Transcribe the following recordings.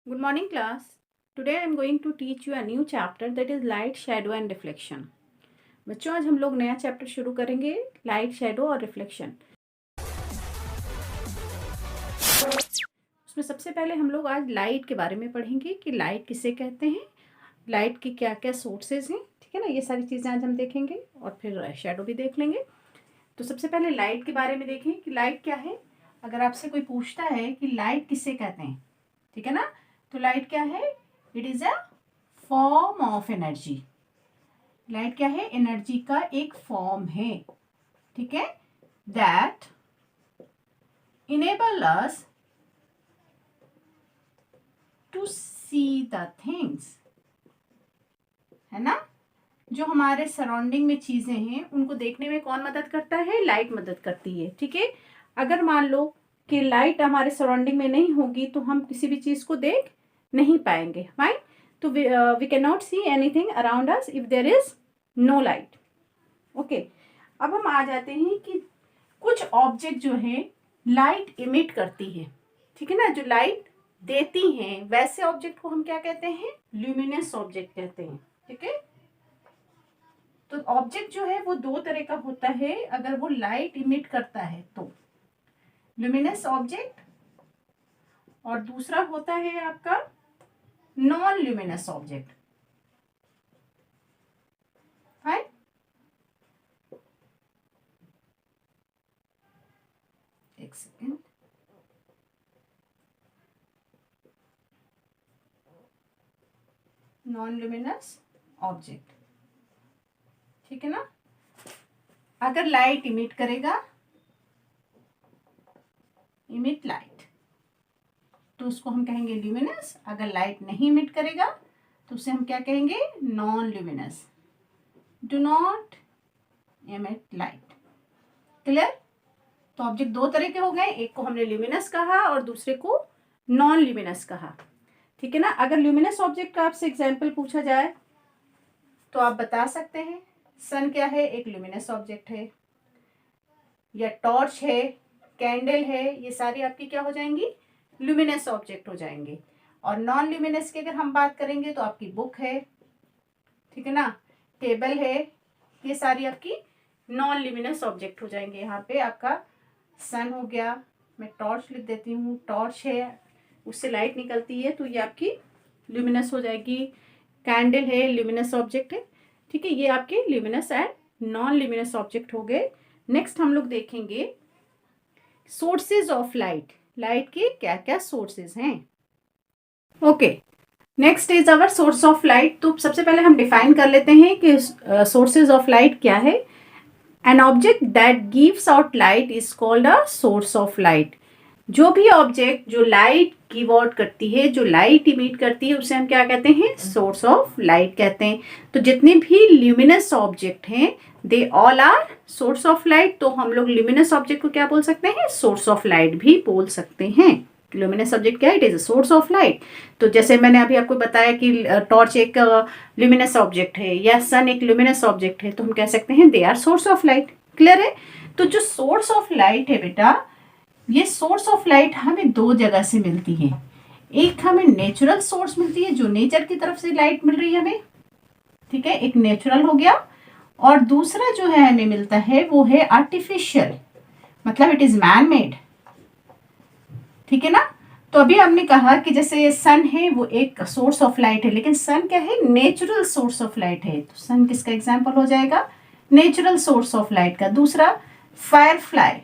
Good morning, class. Today I am going to teach you a new chapter, that is light, shadow and reflection. बच्चों, आज हम लोग नया chapter शुरू करेंगे, लाइट, शैडो और रिफ्लेक्शन। उसमें सबसे पहले हम लोग आज लाइट के बारे में पढ़ेंगे कि लाइट किसे कहते हैं, लाइट की क्या क्या सोर्सेज हैं, ठीक है ना। ये सारी चीज़ें आज हम देखेंगे और फिर शैडो भी देख लेंगे। तो सबसे पहले लाइट के बारे में देखें कि लाइट क्या है। अगर आपसे कोई पूछता है कि लाइट किसे कहते हैं, ठीक है ना, तो लाइट क्या है? It is a form of energy. Light क्या है? एनर्जी का एक फॉर्म है, ठीक है। That enable us to see the things, है ना। जो हमारे सराउंडिंग में चीजें हैं उनको देखने में कौन मदद करता है? लाइट मदद करती है, ठीक है। अगर मान लो कि लाइट हमारे सराउंडिंग में नहीं होगी तो हम किसी भी चीज को देख नहीं पाएंगे, फाइन। तो we can not see anything around us if there is no light. Okay, अब हम आ जाते हैं कि कुछ ऑब्जेक्ट जो है लाइट इमिट करती है, ठीक है ना, जो लाइट देती हैं, वैसे ऑब्जेक्ट को हम क्या कहते हैं? ल्यूमिनस ऑब्जेक्ट कहते हैं, ठीक है। तो ऑब्जेक्ट जो है वो दो तरह का होता है अगर वो लाइट इमिट करता है तो, ल्यूमिनस ऑब्जेक्ट, और दूसरा होता है आपका नॉन ल्यूमिनस ऑब्जेक्ट। फाइन। एक सेकेंड, नॉन ल्यूमिनस ऑब्जेक्ट, ठीक है ना। अगर लाइट इमिट करेगा, इमिट लाइट, तो उसको हम कहेंगे ल्यूमिनस। अगर लाइट नहीं इमिट करेगा तो उसे हम क्या कहेंगे? Non luminous. Do not emit light. Clear? तो ऑब्जेक्ट दो तरह के हो गए, एक को हमने ल्यूमिनस कहा और दूसरे को नॉन ल्यूमिनस कहा, ठीक है ना। अगर ल्यूमिनस ऑब्जेक्ट का आपसे एग्जाम्पल पूछा जाए तो आप बता सकते हैं सन क्या है? एक ल्यूमिनस ऑब्जेक्ट है, या टॉर्च है, कैंडल है, ये सारी आपकी क्या हो जाएंगी? ल्यूमिनस ऑब्जेक्ट हो जाएंगे। और नॉन ल्यूमिनस की अगर हम बात करेंगे तो आपकी बुक है, ठीक है ना, टेबल है, ये सारी आपकी नॉन ल्यूमिनस ऑब्जेक्ट हो जाएंगे। यहाँ पे आपका सन हो गया, मैं टॉर्च लिख देती हूँ, टॉर्च है, उससे लाइट निकलती है तो ये आपकी ल्यूमिनस हो जाएगी। कैंडल है, ल्यूमिनस ऑब्जेक्ट है, ठीक है। ये आपके luminous and non luminous object हो गए। नेक्स्ट हम लोग देखेंगे सोर्सेज ऑफ लाइट, लाइट के क्या क्या सोर्सेज हैं। Okay, next is our source of light. तो सबसे पहले हम डिफाइन कर लेते हैं कि सोर्सेज ऑफ लाइट क्या है। An object that gives out light is called a source of light. जो भी ऑब्जेक्ट जो लाइट गिव आउट करती है, जो लाइट इमिट करती है, उसे हम क्या कहते हैं? सोर्स ऑफ लाइट कहते हैं। तो जितने भी ल्यूमिनस ऑब्जेक्ट हैं they all are source of light. तो हम लोग ल्यूमिनस ऑब्जेक्ट को क्या बोल सकते हैं? सोर्स ऑफ लाइट भी बोल सकते हैं। ल्यूमिनस ऑब्जेक्ट क्या है? It is a source of light. तो जैसे मैंने अभी आपको बताया कि टॉर्च एक ल्यूमिनस ऑब्जेक्ट है या सन एक ल्यूमिनस ऑब्जेक्ट है, तो हम कह सकते हैं they are source of light. Clear है? तो जो सोर्स ऑफ लाइट है बेटा, ये सोर्स ऑफ लाइट हमें दो जगह से मिलती है। एक हमें नेचुरल सोर्स मिलती है, जो नेचर की तरफ से लाइट मिल रही है हमें, ठीक है, एक नेचुरल हो गया। और दूसरा जो है हमें मिलता है वो है आर्टिफिशियल, मतलब इट इज मैन मेड, ठीक है ना। तो अभी हमने कहा कि जैसे सन है वो एक सोर्स ऑफ लाइट है, लेकिन सन क्या है? नेचुरल सोर्स ऑफ लाइट है। तो सन किसका एग्जाम्पल हो जाएगा? नेचुरल सोर्स ऑफ लाइट का। दूसरा fire fly,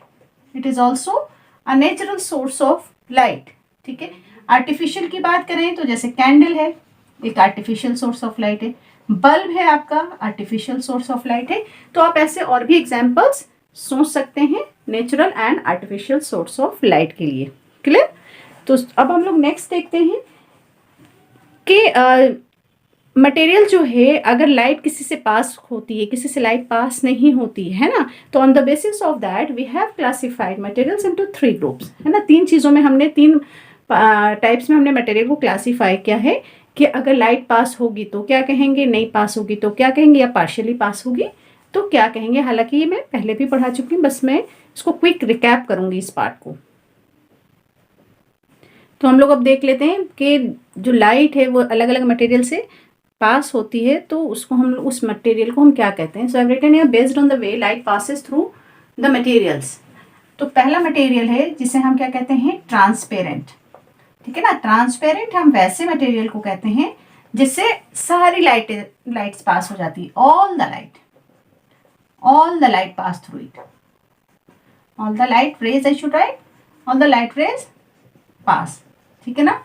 it is also a natural source of light, ठीक है। आर्टिफिशियल की बात करें तो जैसे कैंडल है, एक आर्टिफिशियल सोर्स ऑफ लाइट है। बल्ब है आपका, आर्टिफिशियल सोर्स ऑफ लाइट है। तो आप ऐसे और भी एग्जाम्पल्स सोच सकते हैं natural and artificial source of light के लिए। क्लियर? तो अब हम लोग नेक्स्ट देखते हैं कि मटेरियल जो है, अगर लाइट किसी से पास होती है, किसी से लाइट पास नहीं होती है ना, तो on the basis of that we have classified materials into 3 groups, है ना। 3 चीज़ों में हमने 3 टाइप्स में हमने मटेरियल को क्लासीफाई किया है कि अगर लाइट पास होगी तो क्या कहेंगे, नहीं पास होगी तो क्या कहेंगे, या पार्शियली पास होगी तो क्या कहेंगे। हालांकि ये मैं पहले भी पढ़ा चुकी हूँ, बस मैं इसको क्विक रिकैप करूंगी इस पार्ट को। तो हम लोग अब देख लेते हैं कि जो लाइट है वो अलग अलग मटेरियल से पास होती है, तो उसको हम उस मटेरियल को हम क्या कहते हैं। So I have written here based on the way light passes through the materials. तो पहला मटेरियल है जिसे हम क्या कहते हैं, ट्रांसपेरेंट। ठीक है ना, ट्रांसपेरेंट हम वैसे मटेरियल को कहते हैं जिससे सारी लाइट्स पास हो जाती है, all the light pass through it, all the light rays, I should write, all the light rays pass. ठीक है ना,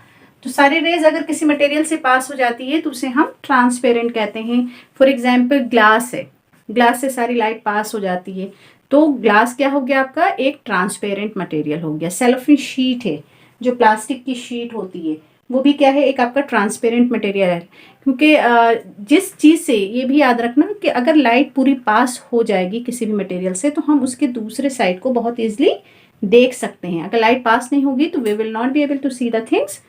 तो सारी रेज अगर किसी मटेरियल से पास हो जाती है तो उसे हम ट्रांसपेरेंट कहते हैं। फॉर एग्जाम्पल ग्लास है, ग्लास से सारी लाइट पास हो जाती है, तो ग्लास क्या हो गया आपका, एक ट्रांसपेरेंट मटेरियल हो गया। सेलोफेन शीट है, जो प्लास्टिक की शीट होती है, वो भी क्या है, एक आपका ट्रांसपेरेंट मटेरियल है। क्योंकि जिस चीज़ से, ये भी याद रखना कि अगर लाइट पूरी पास हो जाएगी किसी भी मटेरियल से तो हम उसके दूसरे साइड को बहुत ईजिली देख सकते हैं। अगर लाइट पास नहीं होगी तो we will not be able to see the things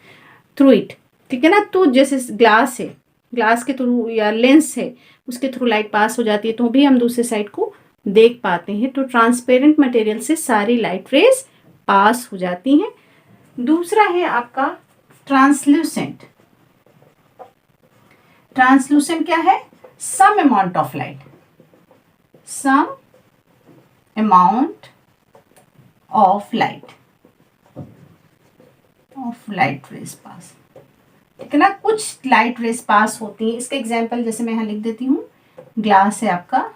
through it. ठीक है ना, तो जैसे ग्लास है, ग्लास के थ्रू या लेंस है, उसके थ्रू लाइट पास हो जाती है तो भी हम दूसरे साइड को देख पाते हैं। तो ट्रांसपेरेंट मटेरियल से सारी लाइट रेज पास हो जाती हैं। दूसरा है आपका ट्रांसल्यूसेंट। ट्रांसल्यूसेंट क्या है, some amount of light, some amount of light rays pass. ठीक है ना, कुछ लाइट रेज पास होती है। इसका एग्जांपल जैसे मैं यहाँ लिख देती हूँ, ग्लास है आपका,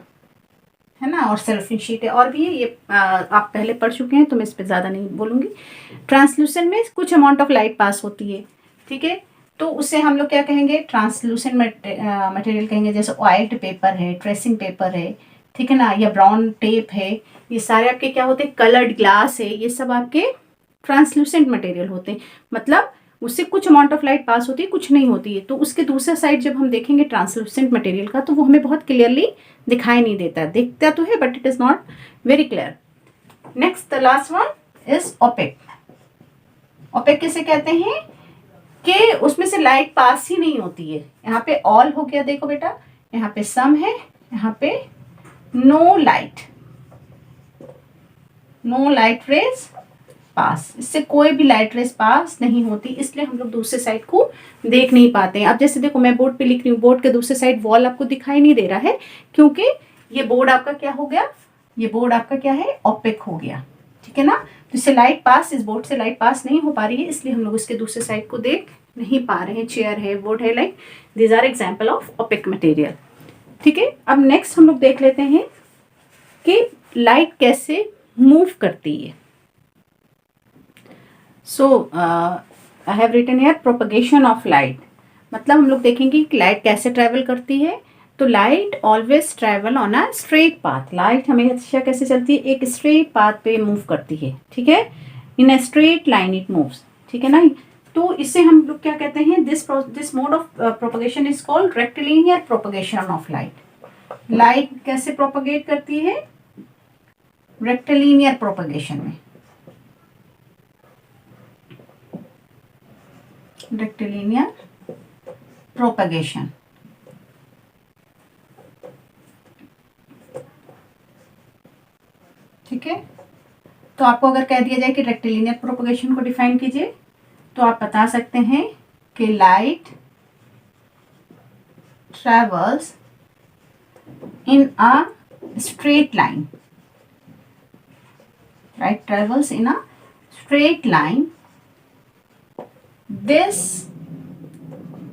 है ना, और सेल्फिन शीट है, और भी है, ये आप पहले पढ़ चुके हैं तो मैं इस पर ज़्यादा नहीं बोलूँगी। ट्रांसल्यूसेंट में कुछ अमाउंट ऑफ लाइट पास होती है। ठीक है, तो उसे हम लोग क्या कहेंगे, ट्रांसल्यूसेंट मटेरियल कहेंगे। जैसे ऑयल्ड पेपर है, ट्रेसिंग पेपर है, ठीक है ना, या ब्राउन टेप है, ये सारे आपके क्या होते हैं, कलर्ड ग्लास है, ये सब आपके ट्रांसल्यूसेंट मटेरियल होते हैं। मतलब उससे कुछ अमाउंट ऑफ लाइट पास होती है, कुछ नहीं होती है। तो उसके दूसरे साइड जब हम देखेंगे ट्रांसल्यूसेंट मटेरियल का, तो वो हमें बहुत क्लियरली दिखाई नहीं देता, दिखता तो है but it is not very clear. Next the last one is opaque. Opaque किसे कहते हैं कि उसमें से लाइट पास ही नहीं होती है। यहाँ पे ऑल हो गया, देखो बेटा, यहाँ पे सम है, यहाँ पे नो लाइट रेज पास, इससे कोई भी लाइट रेज पास नहीं होती, इसलिए हम लोग दूसरे साइड को देख नहीं पाते हैं। अब जैसे देखो मैं बोर्ड पे लिख रही हूँ, बोर्ड के दूसरे साइड वॉल आपको दिखाई नहीं दे रहा है, क्योंकि ये बोर्ड आपका क्या हो गया, ये बोर्ड आपका क्या है, ओपेक हो गया। ठीक है ना, तो इससे लाइट पास, इस बोर्ड से लाइट पास नहीं हो पा रही है, इसलिए हम लोग इसके दूसरे साइड को देख नहीं पा रहे हैं। चेयर है, बोर्ड है, like these are example of opaque material. ठीक है, अब नेक्स्ट हम लोग देख लेते हैं कि लाइट कैसे मूव करती है। So I have written here propagation of light. मतलब हम लोग देखेंगे कि लाइट कैसे ट्रैवल करती है। तो light always travel on a straight path. Light हमेशा कैसे चलती है, एक स्ट्रेट पाथ पे मूव करती है। ठीक है, in a straight line it moves. ठीक है ना, तो इससे हम लोग क्या कहते हैं, this mode of propagation is called rectilinear propagation of light. Light कैसे प्रोपगेट करती है, रेक्टिलिनियर प्रोपगेशन में, रेक्टिलिनियर प्रोपगेशन। ठीक है, तो आपको अगर कह दिया जाए कि रेक्टिलिनियर प्रोपगेशन को डिफाइन कीजिए, तो आप बता सकते हैं कि light travels in a straight line, light travels in a straight line. This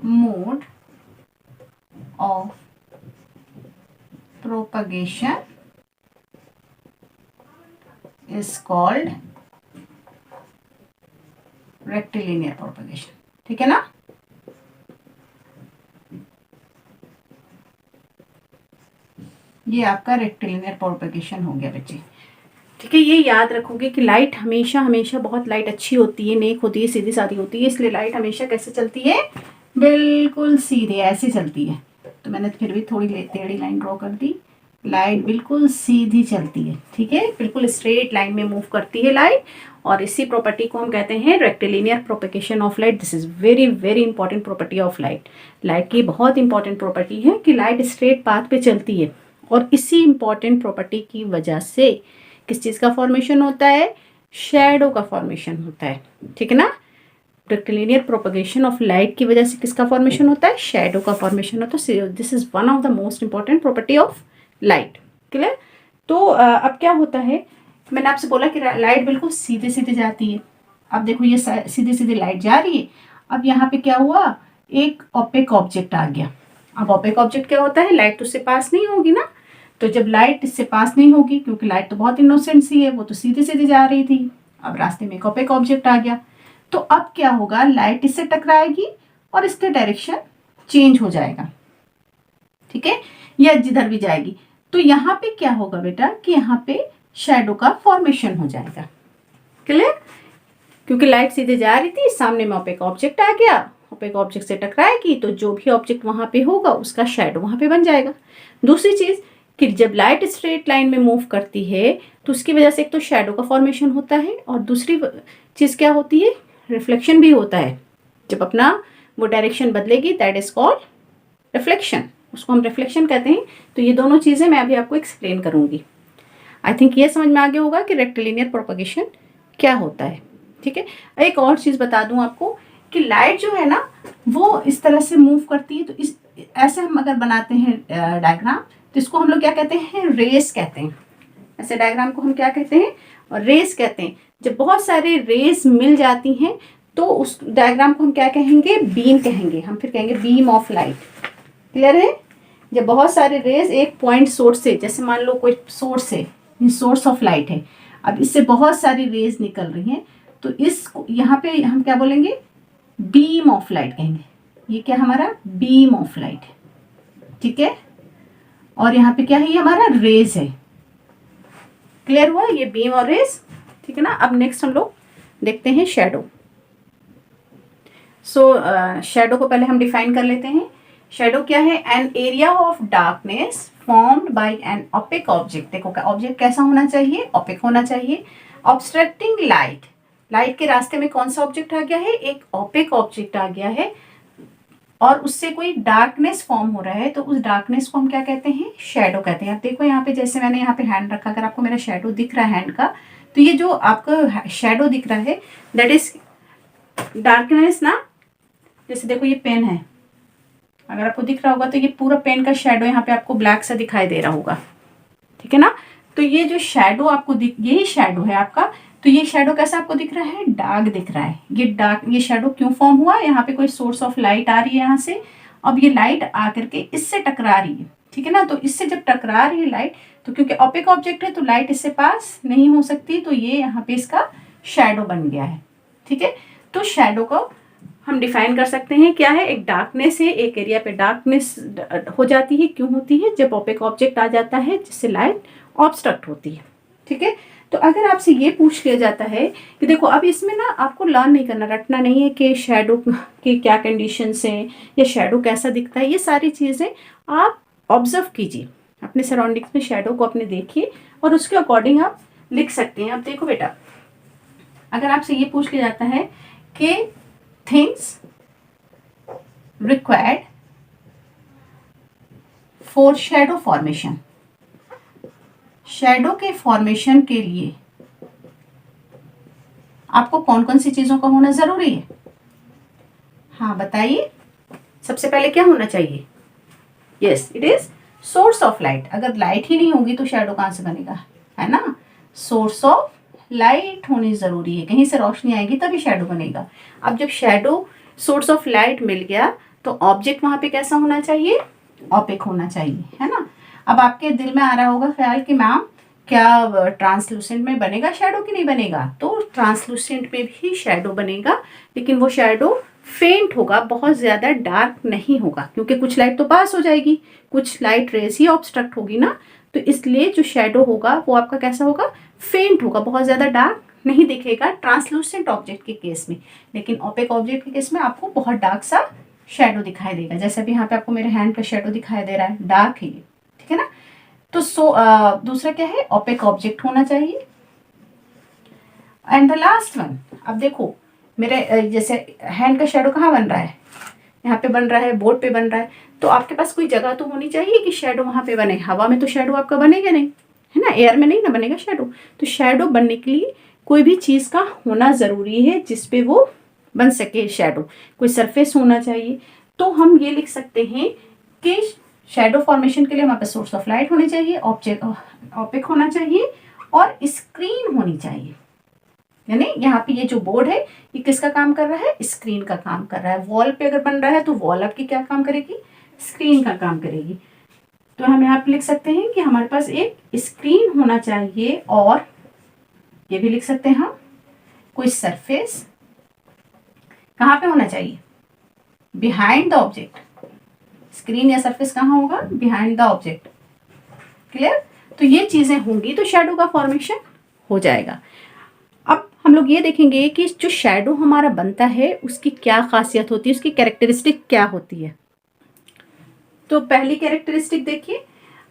mode of propagation is called rectilinear propagation. ठीक है ना, ये आपका रेक्टिलिनियर प्रोपगेशन हो गया बच्चे। ठीक है, ये याद रखोगे कि लाइट हमेशा हमेशा, बहुत लाइट अच्छी होती है, नेक होती है, सीधी सादी होती है, इसलिए लाइट हमेशा कैसे चलती है, बिल्कुल सीधे ऐसे चलती है। तो मैंने फिर भी थोड़ी टेढ़ी लाइन ड्रॉ कर दी, लाइट बिल्कुल सीधी चलती है। ठीक है, बिल्कुल स्ट्रेट लाइन में मूव करती है लाइट, और इसी प्रॉपर्टी को हम कहते हैं rectilinear propagation of light. This is very very important property of light. Light की बहुत इंपॉर्टेंट प्रॉपर्टी है कि लाइट स्ट्रेट पाथ पे चलती है, और इसी इंपॉर्टेंट प्रॉपर्टी की वजह से किस चीज़ का फॉर्मेशन होता है, शैडो का फॉर्मेशन होता है। ठीक है ना, रेक्टिलिनियर प्रोपगेशन ऑफ लाइट की वजह से किसका फॉर्मेशन होता है, शैडो का फॉर्मेशन होता है। This is one of the most important property of light. Clear. तो अब क्या होता है, मैंने आपसे बोला कि लाइट बिल्कुल सीधे सीधे जाती है। अब देखो ये सीधे सीधे लाइट जा रही है। अब यहाँ पे क्या हुआ, एक ओपेक ऑब्जेक्ट आ गया। अब ओपेक ऑब्जेक्ट क्या होता है, लाइट तो उससे पास नहीं होगी ना। तो जब लाइट इससे पास नहीं होगी, क्योंकि लाइट तो बहुत इनोसेंट सी है, वो तो सीधे सीधे जा रही थी, अब रास्ते में एक ओपेक ऑब्जेक्ट आ गया। तो अब क्या होगा, लाइट इससे टकराएगी और इसका डायरेक्शन चेंज हो जाएगा, ठीक है, या जिधर भी जाएगी। तो यहाँ पे क्या होगा बेटा कि यहाँ पे शैडो का फॉर्मेशन हो जाएगा। क्लियर। क्योंकि लाइट सीधे जा रही थी, सामने में ओपेक ऑब्जेक्ट आ गया, ओपेक ऑब्जेक्ट से टकराएगी तो जो भी ऑब्जेक्ट वहां पे होगा उसका शैडो वहां पे बन जाएगा। दूसरी चीज कि जब लाइट स्ट्रेट लाइन में मूव करती है तो उसकी वजह से एक तो शैडो का फॉर्मेशन होता है, और दूसरी चीज क्या होती है, रिफ्लेक्शन भी होता है। जब अपना वो डायरेक्शन बदलेगी, दैट इज कॉल्ड रिफ्लेक्शन, उसको हम रिफ्लेक्शन कहते हैं। तो ये दोनों चीजें मैं अभी आपको एक्सप्लेन करूंगी। आई थिंक ये समझ में आ गया होगा कि रेक्टिलिनियर प्रोपगेशन क्या होता है, ठीक है। एक और चीज बता दूं आपको कि लाइट जो है ना वो इस तरह से मूव करती है। तो इस ऐसे हम अगर बनाते हैं डायग्राम, तो इसको हम लोग क्या कहते हैं, रेस कहते हैं। ऐसे डायग्राम को हम क्या कहते हैं, और रेस कहते हैं। जब बहुत सारे रेस मिल जाती हैं तो उस डायग्राम को हम क्या कहेंगे, बीम कहेंगे। हम फिर कहेंगे बीम ऑफ लाइट। क्लियर है। जब बहुत सारे रेस एक पॉइंट सोर्स से, जैसे मान लो कोई सोर्स है, सोर्स ऑफ लाइट है, अब इससे बहुत सारी रेज निकल रही हैं, तो इस यहाँ पे हम क्या बोलेंगे, बीम ऑफ लाइट कहेंगे। ये क्या हमारा बीम ऑफ लाइट है, ठीक है। और यहाँ पे क्या है, ये हमारा रेज है। क्लियर हुआ, ये बीम और रेज, ठीक है ना। अब नेक्स्ट हम लोग देखते हैं शैडो। शैडो को पहले हम डिफाइन कर लेते हैं। शैडो क्या है, an area of darkness formed by an opaque object. देखो ऑब्जेक्ट कैसा होना चाहिए, ओपेक होना चाहिए। ऑब्स्ट्रक्टिंग लाइट, लाइट के रास्ते में कौन सा ऑब्जेक्ट आ गया है, एक ओपेक ऑब्जेक्ट आ गया है, और उससे कोई डार्कनेस फॉर्म हो रहा है, तो उस डार्कनेस को हम क्या कहते हैं, शैडो कहते हैं। अब देखो यहाँ पे जैसे मैंने यहाँ पे हैंड रखा, अगर आपको मेरा शैडो दिख रहा है हैंड का, तो ये जो आपका शैडो दिख रहा है दैट इज डार्कनेस ना। जैसे देखो ये पेन है, अगर आपको दिख रहा होगा तो ये पूरा पेन का शेडो यहाँ पे आपको ब्लैक सा दिखाई दे रहा होगा, ठीक है ना। तो ये जो शेडो आपको यही शेडो है आपका। तो ये शेडो कैसा आपको दिख रहा है, डार्क दिख रहा है। ये डार्क, ये शेडो क्यों फॉर्म हुआ, यहाँ पे कोई सोर्स ऑफ लाइट आ रही है यहाँ से, अब ये लाइट आकर के इससे टकरा रही है, ठीक है ना। तो इससे जब टकरा रही है लाइट, तो क्योंकि ओपेक ऑब्जेक्ट है तो लाइट इससे पास नहीं हो सकती, तो ये यहाँ पे इसका शेडो बन गया है, ठीक है। तो शेडो को हम डिफाइन कर सकते हैं, क्या है, एक डार्कनेस है, एक एरिया पे डार्कनेस हो जाती है। क्यों होती है, जब ओपेक ऑब्जेक्ट आ जाता है जिससे लाइट ऑब्स्ट्रक्ट होती है, ठीक है। तो अगर आपसे ये पूछ लिया जाता है कि देखो अब इसमें ना आपको लर्न नहीं करना, रटना नहीं है कि शेडो की क्या कंडीशंस हैं या शेडो कैसा दिखता है, ये सारी चीज़ें आप ऑब्जर्व कीजिए अपने सराउंडिंग्स में, शेडो को अपने देखिए और उसके अकॉर्डिंग आप लिख सकते हैं। अब देखो बेटा, अगर आपसे ये पूछ लिया जाता है कि things required for shadow formation, shadow के फॉर्मेशन के लिए आपको कौन कौन सी चीजों का होना जरूरी है, हाँ बताइए। सबसे पहले क्या होना चाहिए, yes it is source of light. अगर लाइट ही नहीं होगी तो शैडो कहाँ से बनेगा, है ना। सोर्स ऑफ लाइट होनी जरूरी है, कहीं से रोशनी आएगी तभी शैडो बनेगा। अब जब शैडो सोर्स ऑफ लाइट मिल गया तो ऑब्जेक्ट वहां पे कैसा होना चाहिए, ओपेक होना चाहिए, है ना। अब आपके दिल में आ रहा होगा ख्याल कि मैम क्या ट्रांसलूसेंट में बनेगा शैडो कि नहीं बनेगा, तो ट्रांसलूसेंट में भी शैडो बनेगा, लेकिन वो शैडो फेंट होगा, बहुत ज्यादा डार्क नहीं होगा, क्योंकि कुछ लाइट तो पास हो जाएगी, कुछ लाइट रेज ही ऑब्स्ट्रक्ट होगी ना। तो इसलिए जो शैडो होगा वो आपका कैसा होगा, फेंट होगा, बहुत ज्यादा डार्क नहीं दिखेगा ट्रांसलूसेंट ऑब्जेक्ट के केस में। लेकिन ओपेक ऑब्जेक्ट के केस में आपको बहुत डार्क सा शेडो दिखाई देगा, जैसे अभी यहाँ पे आपको मेरे हैंड का शेडो दिखाई दे रहा है, डार्क है ये, ठीक है ना। तो दूसरा क्या है, ओपेक ऑब्जेक्ट होना चाहिए। एंड द लास्ट वन, अब देखो मेरे जैसे हैंड का शेडो कहाँ बन रहा है, यहाँ पे बन रहा है, बोर्ड पे बन रहा है, तो आपके पास कोई जगह तो होनी चाहिए कि शेडो वहां पे बने। हवा में तो शेडो आपका बनेगा नहीं, है ना, एयर में नहीं ना बनेगा शेडो। तो शेडो बनने के लिए कोई भी चीज का होना जरूरी है जिसपे वो बन सके शेडो, कोई सरफेस होना चाहिए। तो हम ये लिख सकते हैं कि शेडो फॉर्मेशन के लिए हमारे पास सोर्स ऑफ लाइट होनी चाहिए, ऑब्जेक्ट ऑपिक होना चाहिए और स्क्रीन होनी चाहिए। यानी यहाँ पे ये जो बोर्ड है ये किसका काम कर रहा है, स्क्रीन का काम कर रहा है। वॉल पे अगर बन रहा है तो वॉल आपकी क्या काम करेगी, स्क्रीन का काम करेगी। तो हम यहाँ पे लिख सकते हैं कि हमारे पास एक स्क्रीन होना चाहिए और ये भी लिख सकते हैं हम कोई सरफेस कहाँ पे होना चाहिए, बिहाइंड द ऑब्जेक्ट। स्क्रीन या सरफेस कहाँ होगा, बिहाइंड द ऑब्जेक्ट। क्लियर। तो ये चीजें होंगी तो शेडो का फॉर्मेशन हो जाएगा। अब हम लोग ये देखेंगे कि जो शेडो हमारा बनता है उसकी क्या खासियत होती है, उसकी कैरेक्टरिस्टिक क्या होती है। तो पहली कैरेक्टरिस्टिक देखिए,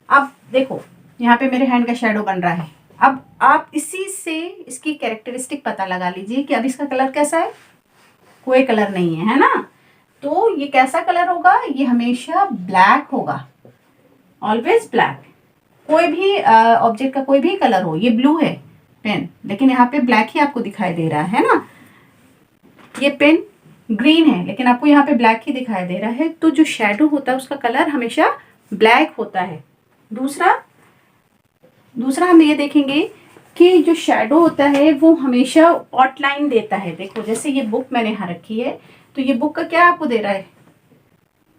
अब देखो यहाँ पे मेरे हैंड का शेडो बन रहा है। अब आप इसी से इसकी कैरेक्टरिस्टिक पता लगा लीजिए कि अब इसका कलर कैसा है, कोई कलर नहीं है ना। तो ये कैसा कलर होगा, ये हमेशा ब्लैक होगा, ऑलवेज ब्लैक। कोई भी ऑब्जेक्ट का कोई भी कलर हो, ये ब्लू है पेन, लेकिन यहाँ पे ब्लैक ही आपको दिखाई दे रहा है ना। ये पेन ग्रीन है लेकिन आपको यहाँ पे ब्लैक ही दिखाई दे रहा है। तो जो शेडो होता है उसका कलर हमेशा ब्लैक होता है। दूसरा हम ये देखेंगे कि जो शेडो होता है वो हमेशा आउटलाइन देता है। देखो जैसे ये बुक मैंने यहाँ रखी है, तो ये बुक का क्या आपको दे रहा है,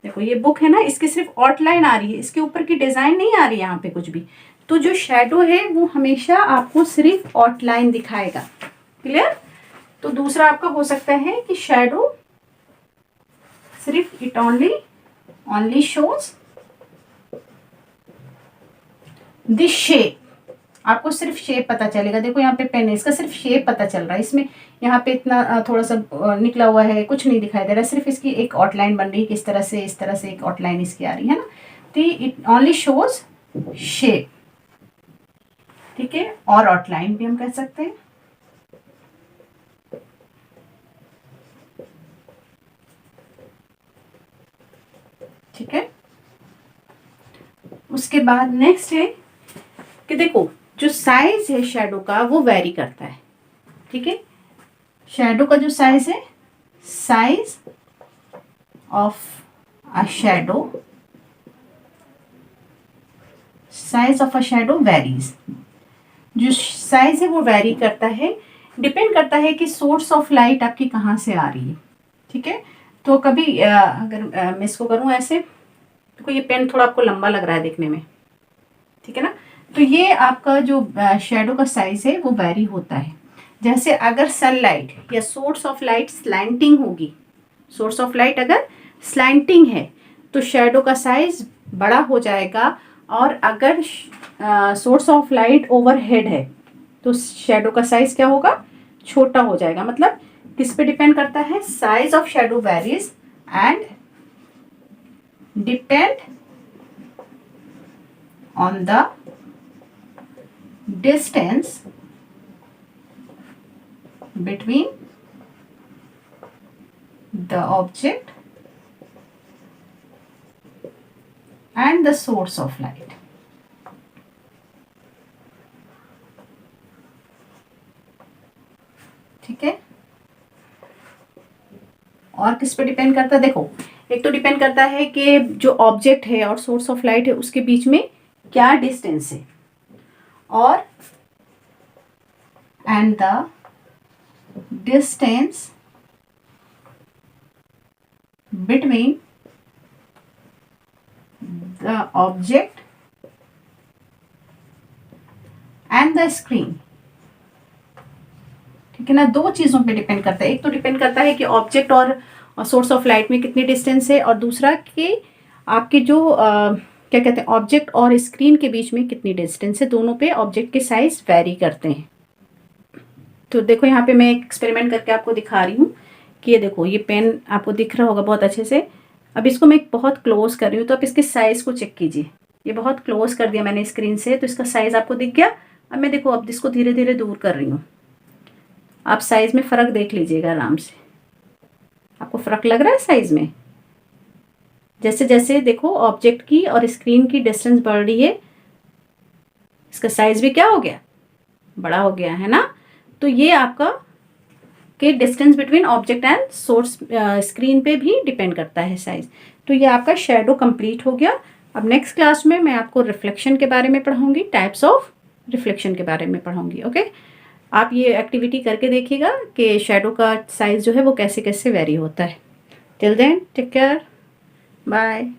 देखो ये बुक है ना, इसकी सिर्फ आउटलाइन आ रही है, इसके ऊपर की डिजाइन नहीं आ रही है यहाँ पे कुछ भी। तो जो शेडो है वो हमेशा आपको सिर्फ आउटलाइन दिखाएगा। क्लियर। तो दूसरा आपका हो सकता है कि शेडो सिर्फ it only shows this shape. आपको सिर्फ शेप पता चलेगा। देखो यहाँ पे पेन है, इसका सिर्फ शेप पता चल रहा है, इसमें यहाँ पे इतना थोड़ा सा निकला हुआ है, कुछ नहीं दिखाई दे रहा है, सिर्फ इसकी एक आउटलाइन बन रही है, किस तरह से इस तरह से एक आउटलाइन इसकी आ रही है ना। तो इट ओनली शोज शेप। ठीक है, और आउटलाइन भी हम कह सकते हैं। ठीक है, उसके बाद नेक्स्ट है कि देखो जो साइज है शेडो का वो वेरी करता है। ठीक है, शेडो का जो साइज है, size of a shadow varies. जो साइज है वो वेरी करता है, डिपेंड करता है कि सोर्स ऑफ लाइट आपकी कहाँ से आ रही है। ठीक है, तो कभी अगर मैं इसको करूँ ऐसे, तो ये पेन थोड़ा आपको लंबा लग रहा है देखने में, ठीक है ना। तो ये आपका जो शेडो का साइज है वो वेरी होता है। जैसे अगर सनलाइट या सोर्स ऑफ लाइट स्लैंटिंग होगी, सोर्स ऑफ लाइट अगर स्लैंटिंग है तो शेडो का साइज बड़ा हो जाएगा, और अगर सोर्स ऑफ लाइट ओवरहेड है तो शेडो का साइज क्या होगा, छोटा हो जाएगा। मतलब किस पे डिपेंड करता है, size of shadow varies and depend on the distance between the object and the source of light. ठीक है, और किस पे डिपेंड करता है, देखो एक तो डिपेंड करता है कि जो ऑब्जेक्ट है और सोर्स ऑफ लाइट है उसके बीच में क्या डिस्टेंस है, और and the distance between the object and the screen। ठीक है ना, दो चीजों पे डिपेंड करता है। एक तो डिपेंड करता है कि ऑब्जेक्ट और सोर्स ऑफ लाइट में कितनी डिस्टेंस है, और दूसरा कि आपके जो क्या कहते हैं ऑब्जेक्ट और स्क्रीन के बीच में कितनी डिस्टेंस है। दोनों पे ऑब्जेक्ट के साइज वेरी करते हैं। तो देखो यहाँ पे मैं एक एक्सपेरिमेंट करके आपको दिखा रही हूँ कि ये देखो ये पेन आपको दिख रहा होगा बहुत अच्छे से। अब इसको मैं बहुत क्लोज कर रही हूँ, तो आप इसके साइज को चेक कीजिए। ये बहुत क्लोज कर दिया मैंने स्क्रीन से, तो इसका साइज आपको दिख गया। अब मैं देखो अब इसको धीरे धीरे दूर कर रही हूँ, आप साइज में फ़र्क देख लीजिएगा आराम से। आपको फ़र्क लग रहा है साइज में, जैसे जैसे देखो ऑब्जेक्ट की और स्क्रीन की डिस्टेंस बढ़ रही है, इसका साइज भी क्या हो गया, बड़ा हो गया है ना। तो ये आपका कि distance between object and source screen पे भी डिपेंड करता है साइज। तो ये आपका शेडो कंप्लीट हो गया। अब नेक्स्ट क्लास में मैं आपको रिफ्लेक्शन के बारे में पढ़ाऊंगी, टाइप्स ऑफ रिफ्लेक्शन के बारे में पढ़ाऊंगी। ओके, आप ये एक्टिविटी करके देखिएगा कि शेडो का साइज जो है वो कैसे कैसे वेरी होता है। Till then take care, bye.